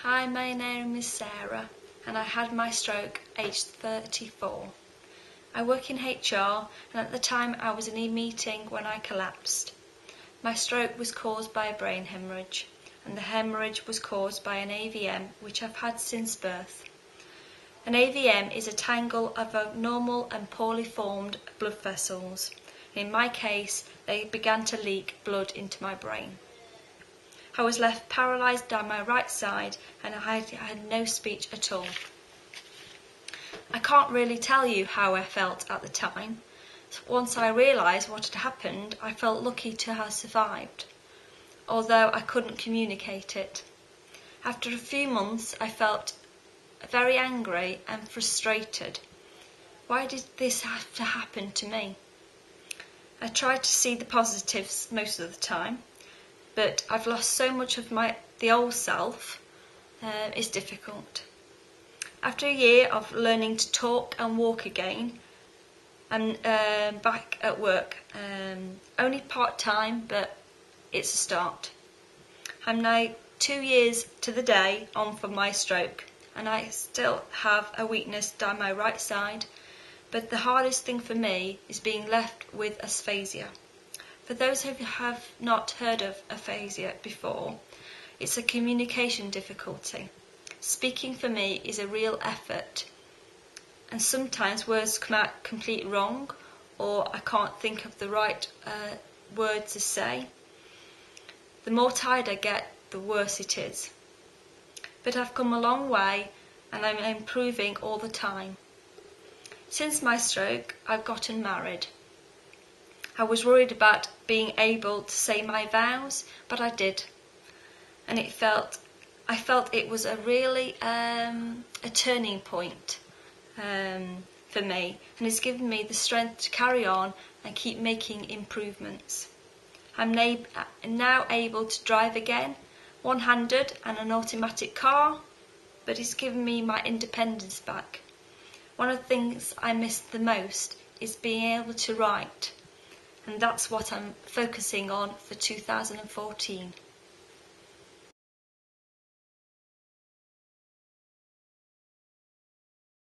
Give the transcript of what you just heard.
Hi, my name is Sarah and I had my stroke aged 34. I work in HR and at the time I was in a meeting when I collapsed. My stroke was caused by a brain hemorrhage and the hemorrhage was caused by an AVM which I've had since birth. An AVM is a tangle of abnormal and poorly formed blood vessels. In my case, they began to leak blood into my brain. I was left paralysed down my right side and I had no speech at all. I can't really tell you how I felt at the time. Once I realised what had happened, I felt lucky to have survived, although I couldn't communicate it. After a few months, I felt very angry and frustrated. Why did this have to happen to me? I tried to see the positives most of the time, but I've lost so much of the old self. It's difficult. After a year of learning to talk and walk again, I'm back at work, only part-time, but it's a start. I'm now 2 years to the day on from my stroke, and I still have a weakness down my right side, but the hardest thing for me is being left with aphasia. For those who have not heard of aphasia before, it's a communication difficulty. Speaking for me is a real effort, and sometimes words come out completely wrong, or I can't think of the right words to say. The more tired I get, the worse it is. But I've come a long way and I'm improving all the time. Since my stroke, I've gotten married. I was worried about being able to say my vows, but I did. And I felt it was a really a turning point for me, and it's given me the strength to carry on and keep making improvements. I'm now able to drive again, one-handed and an automatic car, but it's given me my independence back. One of the things I miss the most is being able to write, and that's what I'm focusing on for 2014.